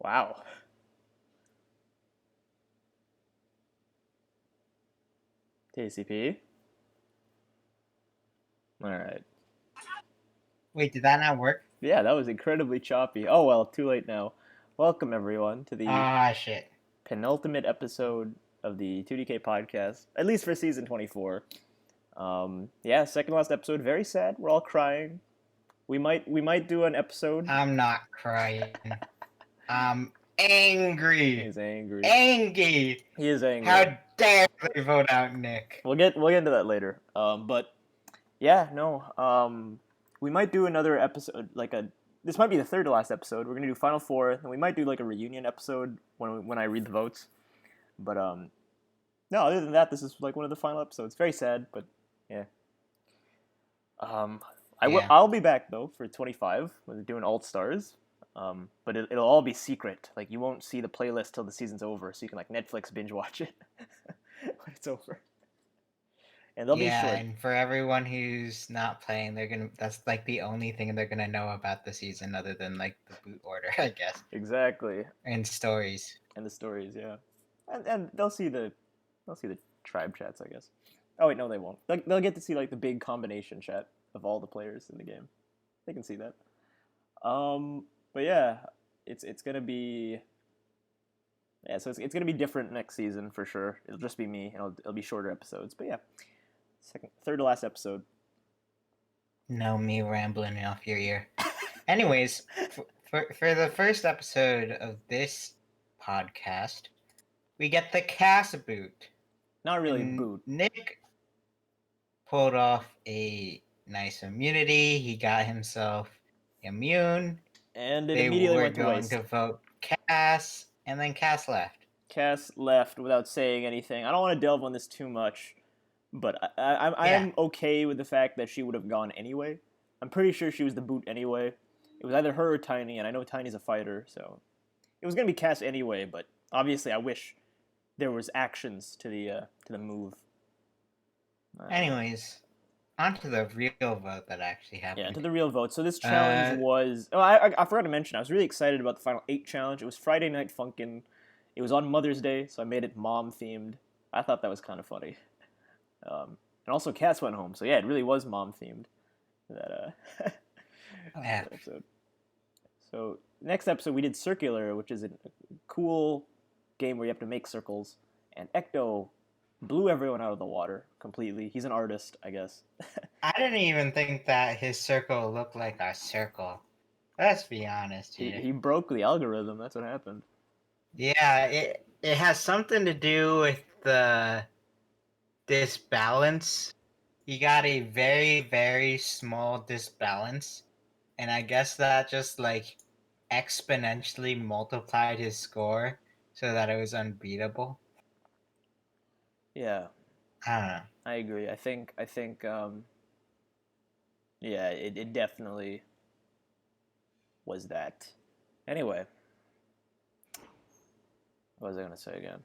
Wow. TCP. All right. Wait, did that not work? Yeah, that was incredibly choppy. Oh well, too late now. Welcome everyone to the Ah, shit. penultimate episode of the 2DK podcast, at least for season 24. Yeah, second last episode. Very sad. We're all crying. We might do an episode. I'm not crying. I'm angry. He's angry. Angry. He is angry. How dare they vote out Nick? We'll get into that later. But yeah, no. We might do another episode, like a. This might be the third to last episode. We're gonna do final four, and we might do like a reunion episode when I read the votes. But no. Other than that, this is like one of the final episodes. Very sad, but yeah. Um, Yeah. I'll be back though for 25 when they're doing Alt Stars. But it'll all be secret. Like you won't see the playlist till the season's over, so you can like Netflix binge watch it when it's over. And they'll be Yeah, short. and for everyone who's not playing, that's like the only thing they're gonna know about the season other than like the boot order, I guess. Exactly. And stories. And the stories, yeah. And they'll see the tribe chats, I guess. Oh wait, no, they won't. They'll get to see like the big combination chat of all the players in the game. They can see that. But yeah, it's gonna be so it's gonna be different next season for sure. It'll just be me, and it'll be shorter episodes. But yeah, third to last episode. No, me rambling off your ear. Anyways, for the first episode of this podcast, we get the cast boot. Not really And boot. Nick pulled off a nice immunity. He got himself immune. And it They immediately were went to going waste. to vote Cass, and then Cass left. Cass left without saying anything. I don't want to delve on this too much, but I'm okay with the fact that she would have gone anyway. I'm pretty sure she was the boot anyway. It was either her or Tiny, and I know Tiny's a fighter, so it was gonna be Cass anyway. But obviously, I wish there was actions to the move. Anyways, on to the real vote that actually happened. Yeah, to the real vote. So this challenge was. Oh, I forgot to mention. I was really excited about the final 8 challenge. It was Friday Night Funkin'. It was on Mother's Day, so I made it mom themed. I thought that was kind of funny. And also, Cass went home, so yeah, it really was mom themed. That episode. So next episode we did Circular, which is a cool game where you have to make circles, and Ecto blew everyone out of the water completely. He's an artist, I guess. I didn't even think that his circle looked like our circle. Let's be honest here. He broke the algorithm. That's what happened. Yeah, it has something to do with the disbalance. He got a very, very small disbalance, and I guess that just like exponentially multiplied his score so that it was unbeatable. Yeah. I don't know. I agree. I think yeah, it definitely was that. Anyway. What was I gonna say again?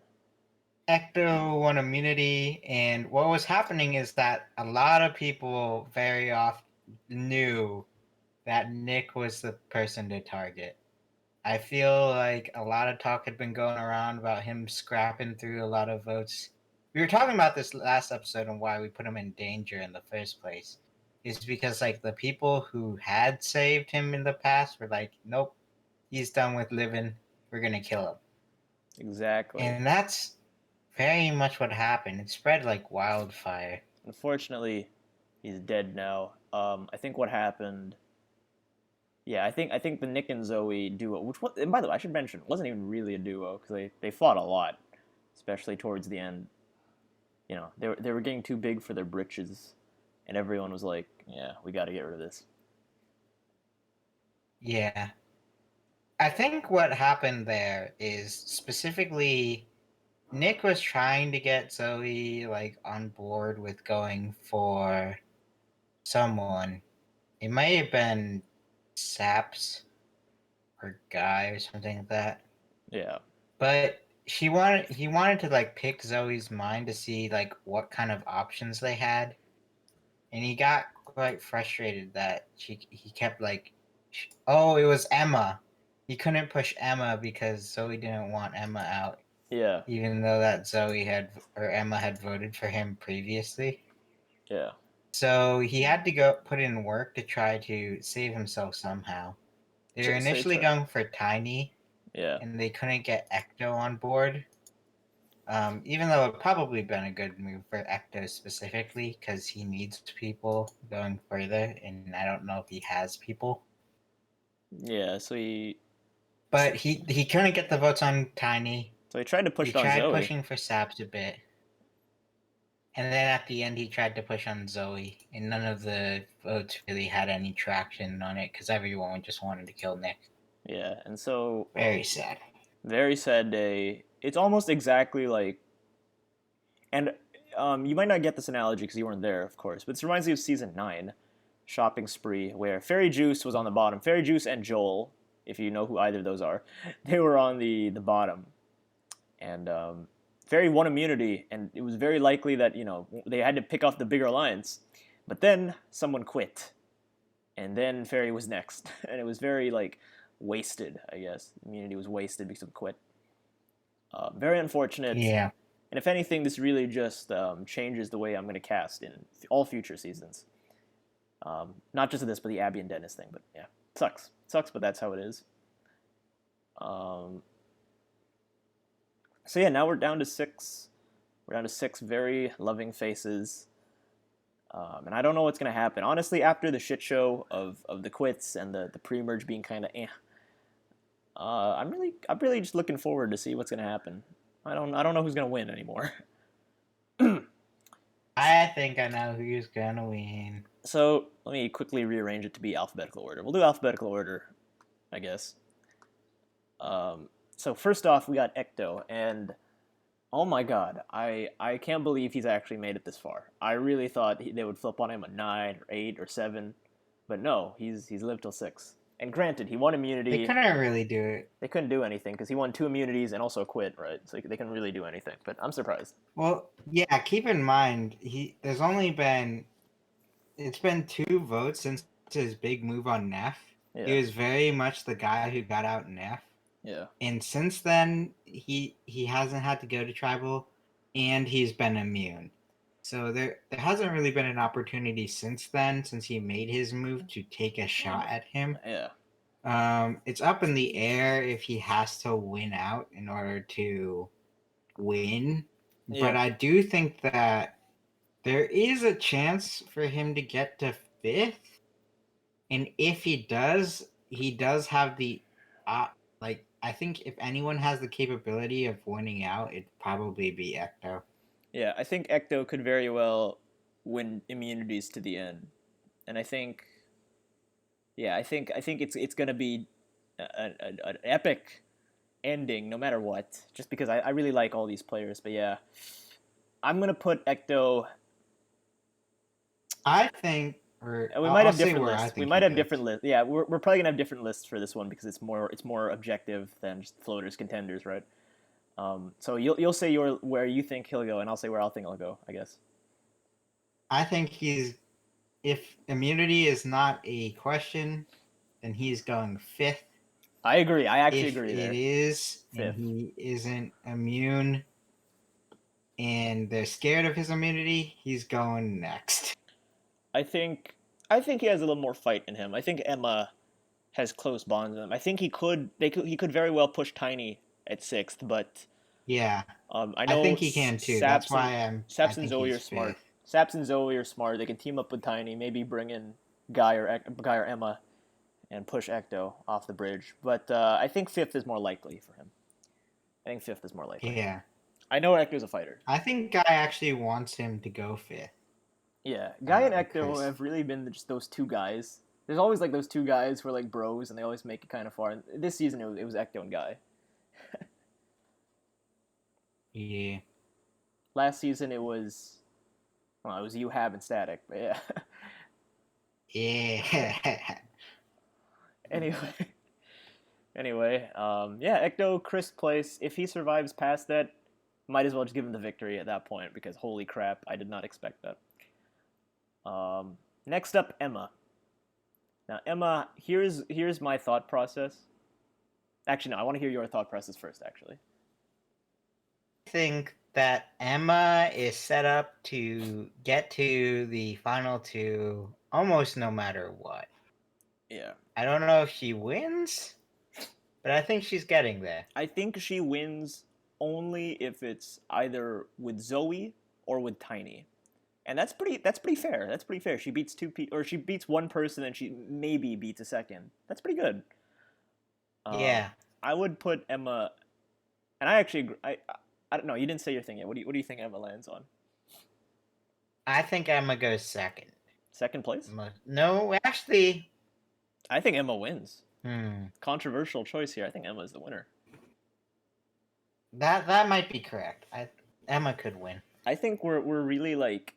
Ecto won immunity, and what was happening is that a lot of people very often knew that Nick was the person to target. I feel like a lot of talk had been going around about him scrapping through a lot of votes. We were talking about this last episode and why we put him in danger in the first place. Is because like the people who had saved him in the past were like, nope, he's done with living. We're gonna kill him. Exactly. And that's very much what happened. It spread like wildfire. Unfortunately, he's dead now. I think what happened. Yeah, I think the Nick and Zoe duo, which was, and by the way, I should mention, wasn't even really a duo because they fought a lot, especially towards the end. You know, they were getting too big for their britches, and everyone was like, "Yeah, we got to get rid of this." Yeah. I think what happened there is specifically Nick was trying to get Zoe like on board with going for someone. It might have been Saps or Guy or something like that. Yeah. But he wanted to like pick Zoe's mind to see like what kind of options they had. And he got quite frustrated that he kept like, oh, it was Emma. he couldn't push Emma because Zoe didn't want Emma out, Yeah, even though that Zoe had or Emma had voted for him previously. yeah. So he had to go put in work to try to save himself somehow. They were So he initially tried. going for Tiny, Yeah, and they couldn't get Ecto on board. Even though it probably been a good move for Ecto specifically because he needs people going further, and I don't know if he has people. yeah. So he But he couldn't get the votes on Tiny. so he tried to push He it on tried Zoe. pushing for Saps a bit, and then at the end he tried to push on Zoe, and none of the votes really had any traction on it because everyone just wanted to kill Nick. Yeah, and so Very sad. very sad day. It's almost exactly like, and you might not get this analogy because you weren't there, of course, but this reminds me of season 9, Shopping Spree, where Fairy Juice was on the bottom. Fairy Juice and Joel, if you know who either of those are, they were on the bottom, and Fairy won immunity, and it was very likely that they had to pick off the bigger alliance, but then someone quit, and then Fairy was next, and it was very like wasted. I guess immunity was wasted because of quit. Very unfortunate. Yeah. And if anything, this really just changes the way I'm going to cast in all future seasons. Not just this, but the Abby and Dennis thing. But yeah, sucks. Sucks, but that's how it is. Um, so yeah, now we're down to 6. We're down to 6 very loving faces. And I don't know what's going to happen. Honestly, after the shit show of the quits and the pre-merge being kind of I'm really just looking forward to see what's going to happen. I don't know who's going to win anymore. I think I know who's gonna win. So let me quickly rearrange it to be alphabetical order. We'll do alphabetical order, I guess. So first off, we got Ecto, and oh my god, I can't believe he's actually made it this far. I really thought they would flip on him at 9 or 8 or 7, but no, he's lived till 6. And granted, he won They immunity. couldn't really do it. They couldn't do anything because he won 2 immunities and also quit, right? So they couldn't really do anything. But I'm surprised. Well, yeah. Keep in mind, there's only been it's been 2 votes since his big move on Neff. Yeah, He was very much the guy who got out Neff, yeah, and since then he hasn't had to go to tribal, and he's been immune. So there hasn't really been an opportunity since then, since he made his move, to take a shot at him. yeah, It's up in the air if he has to win out in order to win, but yeah. I do think that there is a chance for him to get to 5th, and if he does have the like, I think if anyone has the capability of winning out, it'd probably be Ecto. Yeah, I think Ecto could very well win immunities to the end, and I think, yeah, I think it's gonna be an epic ending, no matter what. Just because I really like all these players, but yeah, I'm gonna put Ecto. I think, or We might I'll have say different where I lists. We think might he have goes. different lists. Yeah, we're probably gonna have different lists for this one because it's more objective than just floaters contenders, right? So you'll say where you think he'll go, and I'll say where I'll think he'll go. I guess. I think if immunity is not a question, then he's going 5th. I agree. I actually If agree it there. is and 5th. he isn't immune and they're scared of his immunity, he's going next. I think I think he has a little more fight in him. I think Emma has close bonds with him. I think he could very well push Tiny at 6th, but Yeah, I I know think he can too. That's why I Saps and think Zoe are he's smart. 5th. Saps and Zoe are smart. They can team up with Tiny, maybe bring in Guy or Emma, and push Ecto off the bridge. But I think 5th is more likely for him. I think 5th is more likely. Yeah, I know Ecto's a fighter. I think Guy actually wants him to go 5th. Yeah, Guy and Ecto Because have really been just those two guys. There's always like those two guys who are like bros, and they always make it kind of far. And this season, it was Ecto and Guy. yeah, Last season, it was you, Hab, and Static. But yeah. yeah. anyway, yeah, Ecto, Chris place. If he survives past that, might as well just give him the victory at that point because holy crap, I did not expect that. Next up, Emma. Now, Emma, here's my thought process. Actually, no. I want to hear your thought process first. Actually. I think that Emma is set up to get to the final two almost no matter what. Yeah. I don't know if she wins, but I think she's getting there. I think she wins only if it's either with Zoe or with Tiny. And that's pretty fair. That's pretty fair. She beats or she beats one person and she maybe beats a second. That's pretty good. Yeah. I would put Emma, and I actually I don't know. You didn't say your thing yet. What do you think Emma lands on? I think Emma goes second. Second place? No, actually. I think Emma wins. Controversial choice here. I think Emma is the winner. That might be correct. Emma could win. I think we're really like,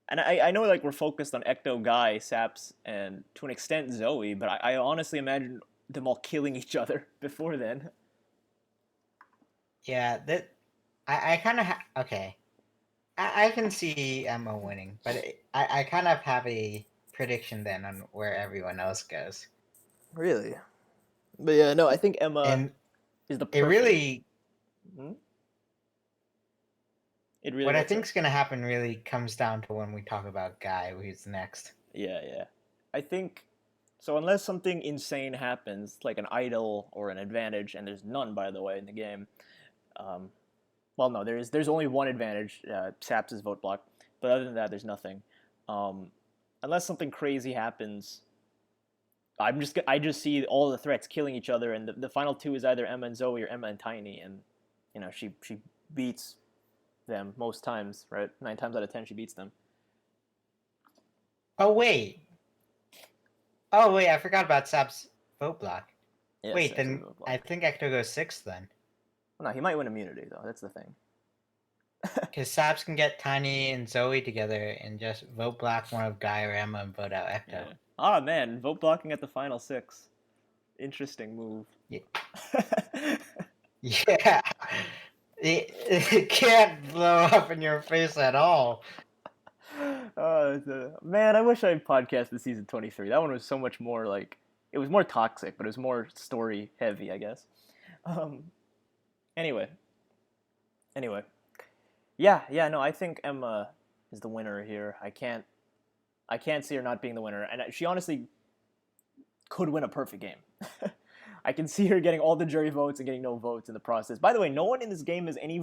and I know like we're focused on Ecto, Guy, Saps, and to an extent Zoe, but I honestly imagine them all killing each other before then. Yeah, I kind of okay. I can see Emma winning, but I kind of have a prediction then on where everyone else goes. Really? But yeah, no, I think Emma and is the it really. It really. What I think is going to happen really comes down to when we talk about Guy, who's next. Yeah. I think so. Unless something insane happens, like an idol or an advantage, and there's none, by the way, in the game. Well, no, there's only one advantage. Saps' vote block, but other than that, there's nothing. Unless something crazy happens, I just see all the threats killing each other, and the final two is either Emma and Zoe or Emma and Tiny, and she beats them most times, right? 9 times out of 10, she beats them. Oh wait, I forgot about Sap's vote block. Yeah, wait, then I think Ecto goes 6th then. Well, no, he might win immunity though. That's the thing. Because Saps can get Tiny and Zoe together and just vote block one of Guy or Emma and vote out Ecto. Yeah. Ah man, vote blocking at the final 6. Interesting move. Yeah. Yeah. It can't blow up in your face at all. Man, I wish I podcasted season 23. That one was so much more like, it was more toxic, but it was more story heavy, I guess. Anyway. Yeah, no, I think Emma is the winner here. I can't see her not being the winner, and she honestly could win a perfect game. I can see her getting all the jury votes and getting no votes in the process. By the way, no one in this game has any.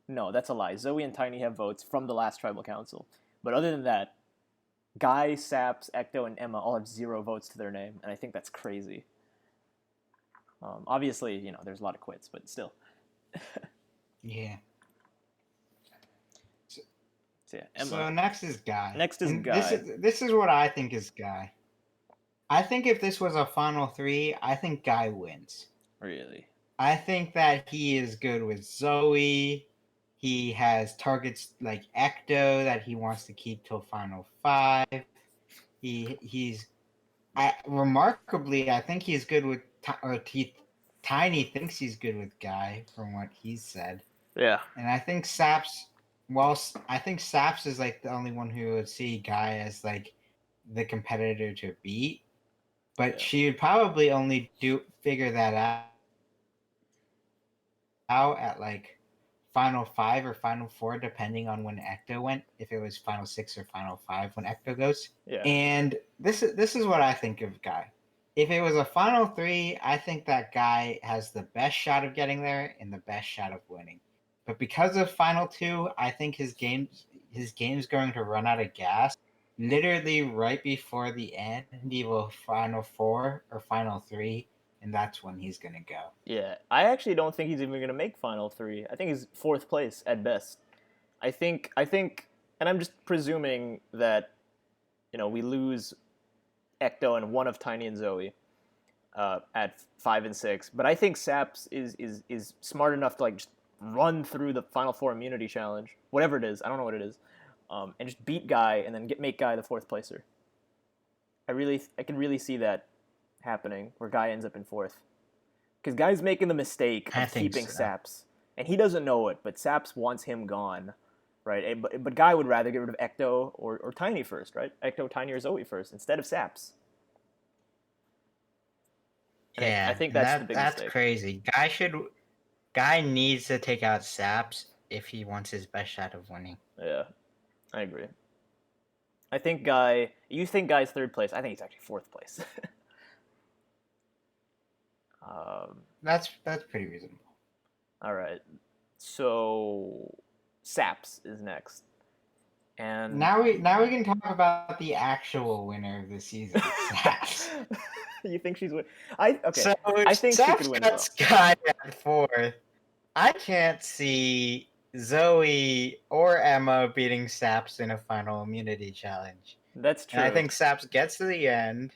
No, that's a lie. Zoe and Tiny have votes from the last tribal council, but other than that, Guy, Saps, Ecto, and Emma all have 0 votes to their name, and I think that's crazy. Obviously, there's a lot of quits, but still. Yeah. So yeah, Emma. So next is Guy. Guy. This is what I think is Guy. I think if this was a final 3, I think Guy wins. Really? I think that he is good with Zoe. He has targets like Ecto that he wants to keep till final 5. Remarkably, I think he's good with Tiny thinks he's good with Guy from what he's said. Yeah. And I think Saps. I think Saps is like the only one who would see Guy as like the competitor to beat, but she would probably only figure that out at like final 5 or final 4, depending on when Ecto went. If it was final 6 or final 5 when Ecto goes. Yeah. And this is what I think of Guy. If it was a final 3, I think that Guy has the best shot of getting there and the best shot of winning. But because of final 2, I think his game's going to run out of gas. Literally right before the end, he will final 4 or final 3, and that's when he's going to go. Yeah, I actually don't think he's even going to make final 3. I think he's 4th place at best. I think, and I'm just presuming that, we lose Ecto and one of Tiny and Zoe at 5 and 6. But I think Saps is smart enough to like just run through the final 4 immunity challenge, whatever it is. I don't know what it is, and just beat Guy and then make Guy the 4th placer. I can really see that happening where Guy ends up in 4th, because Guy's making the mistake of keeping Saps, and he doesn't know it, but Saps wants him gone, right? But Guy would rather get rid of Ecto or Tiny first, right? Ecto, Tiny, or Zoe first instead of Saps. And I Yeah, think and that's the big that's mistake. crazy. Guy needs to take out Saps if he wants his best shot of winning. Yeah, I agree. You think Guy's third place. I think he's actually fourth place. um, That's pretty reasonable. all right. So Saps is next. And Now we can talk about the actual winner of the season, Saps. you think she's win? Okay. So I if think she could Saps win as got well. Sky at fourth, I can't see Zoe or Emma beating Saps in a final immunity challenge. That's And I true. think Saps gets to the end,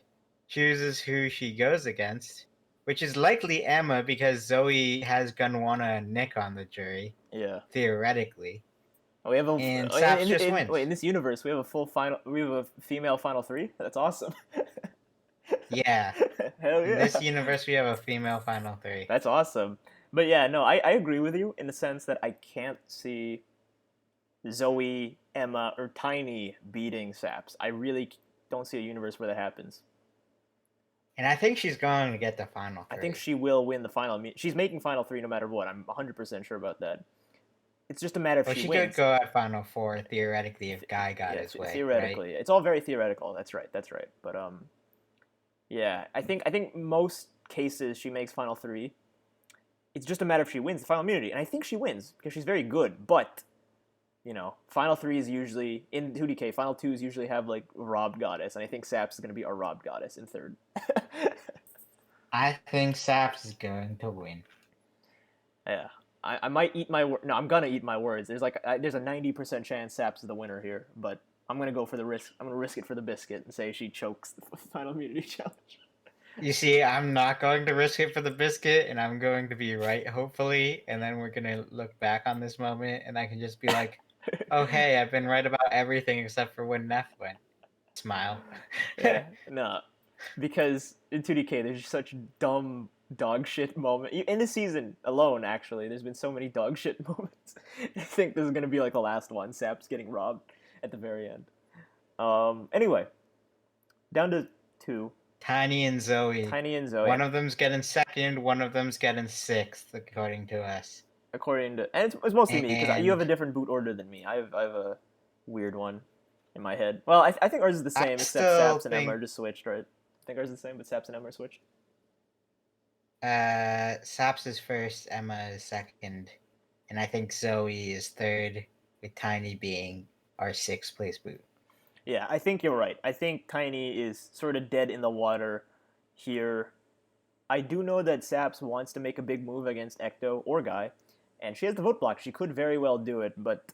chooses who she goes against, which is likely Emma because Zoe has Gunwana and Nick on the jury, Yeah. theoretically. We have And Saps just wins. wait, in this universe we have a full final. We have a female final three. That's awesome. Yeah. Hell In yeah. this universe, we have a female final three. That's awesome. But yeah, no, I agree with you in the sense that I can't see Zoe, Emma, or Tiny beating Saps. I really don't see a universe where that happens. And I think she's going to get the final three. I think she will win the final. She's making final three no matter what. I'm 100% sure about that. It's just a matter if she wins. Could go at final four theoretically if Guy got his way. Theoretically, right? It's all very theoretical. That's right. But yeah, I think most cases she makes final three. It's just a matter if she wins the final immunity, and I think she wins because she's very good. But final three is usually in 2DK. Final twos usually have like robbed goddess, and I think Saps is going to be our robbed goddess in third. I think Saps is going to win. Yeah, I might eat my no. I'm gonna eat my words. There's a 90% chance Saps is the winner here, but I'm gonna go for the risk. I'm gonna risk it for the biscuit and say she chokes the final immunity challenge. You see, I'm not going to risk it for the biscuit, and I'm going to be right, hopefully. And then we're going to look back on this moment, and I can just be like, oh, hey, I've been right about everything except for when Neff went. Smile. Yeah, no, because in 2DK there's just such dumb dog shit moment in the season alone. Actually, there's been so many dog shit moments. I think this is gonna be like the last one. Saps getting robbed at the very end. Anyway, down to two. Tiny and Zoe. One of them's getting second, one of them's getting sixth, according to us. According to, and it's mostly me because you have a different boot order than me. I have a weird one in my head. Well, I think ours is the same, except Saps and Emma are just switched, right? I think ours is the same, but Saps and Emma are switched. Saps is first, Emma is second, and I think Zoe is third, with Tiny being our sixth place boot. Yeah, I think you're right. I think Tiny is sort of dead in the water here. I do know that Saps wants to make a big move against Ecto or Guy, and she has the vote block. She could very well do it, but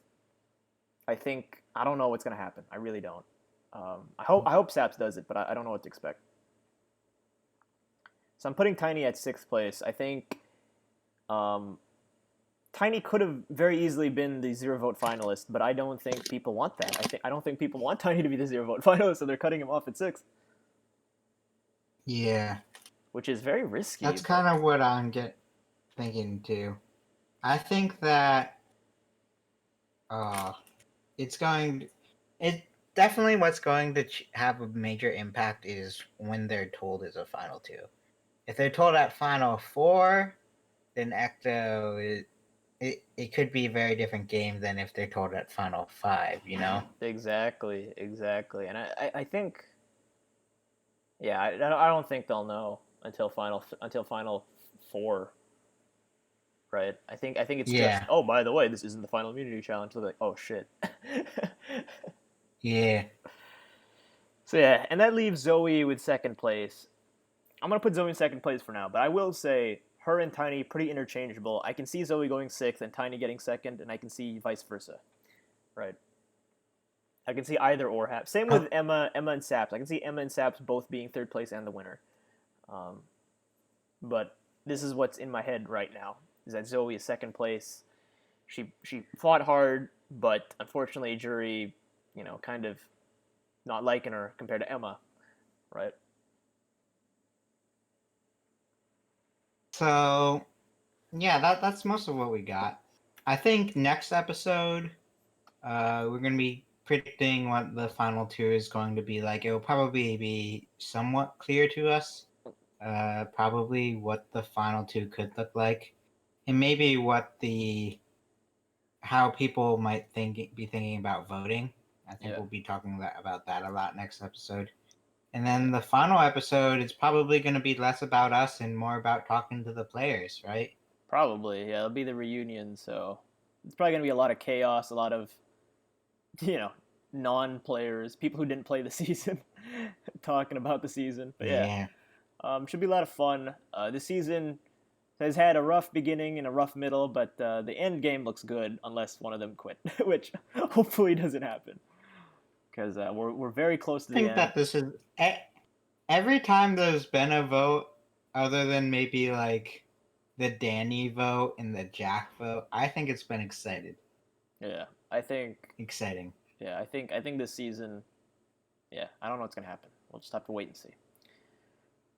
I don't know what's going to happen. I really don't. I hope Saps does it, but I don't know what to expect. So I'm putting Tiny at sixth place. I think Tiny could have very easily been the zero vote finalist, but I don't think people want that. I don't think people want Tiny to be the zero vote finalist, so they're cutting him off at sixth. Yeah, which is very risky. That's kind of what I'm thinking too. I think that it definitely what's going to have a major impact is when they're told is a final two. If they're told at final four, then Ecto it could be a very different game than if they're told at final five, Exactly. And I think, yeah, I don't think they'll know until final four, right? I think it's just, oh, by the way, this isn't the final immunity challenge. They're like, oh shit. Yeah. So yeah, and that leaves Zoe with second place. I'm gonna put Zoe in second place for now, but I will say her and Tiny pretty interchangeable. I can see Zoe going sixth and Tiny getting second, and I can see vice versa, right? I can see either or happen. Same with Emma and Saps. I can see Emma and Saps both being third place and the winner. But this is what's in my head right now: is that Zoe is second place. She fought hard, but unfortunately, jury, kind of not liking her compared to Emma, right? So, yeah, that's most of what we got. I think next episode, we're going to be predicting what the final two is going to be like. It will probably be somewhat clear to us probably what the final two could look like, and maybe how people might be thinking about voting. I think Yeah. we'll be talking about that a lot next episode. And then the final episode is probably going to be less about us and more about talking to the players, right? Probably, yeah. It'll be the reunion, so it's probably gonna be a lot of chaos, a lot of you know non-players, people who didn't play the season, talking about the season. But yeah, Yeah. should be a lot of fun. This season has had a rough beginning and a rough middle, but the end game looks good unless one of them quit, which hopefully doesn't happen because we're very close to I the think end. that this is every time there's been a vote, other than maybe like the Danny vote and the Jack vote, I think it's been Yeah, I think. exciting. Yeah, I think this season. Yeah, I don't know what's gonna happen. We'll just have to wait and see.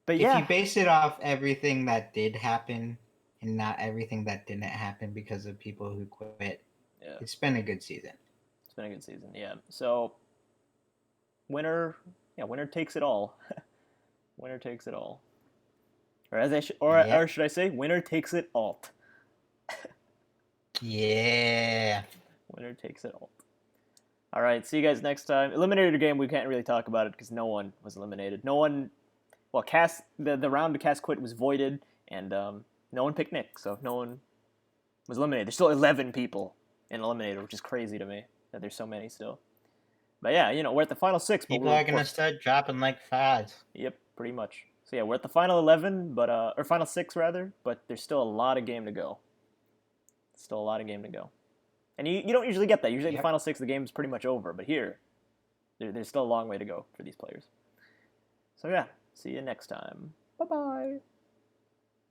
But If you yeah, base it off everything that did happen and not everything that didn't happen because of people who quit, yeah, it's been a good season. it's been a good season. Yeah, so winner, yeah, winner takes it all. Winner takes it all. Or or Yep. should I say, winner takes it alt. Yeah. Winner takes it all. All right, see you guys next time. Eliminator game, we can't really talk about it because no one was eliminated. No one, well, the round to cast quit was voided, and no one picked Nick, so no one was eliminated. There's still 11 people in eliminator, which is crazy to me that there's so many still. But yeah, we're at the final six, but People are going to start dropping like flies. Yep, pretty much. So yeah, we're at the final 11, but or final six rather, but there's still a lot of game to go. Still a lot of game to go. And you don't usually get that. Usually, the final six, the game is pretty much over. But here, there's still a long way to go for these players. So yeah, see you next time. Bye bye.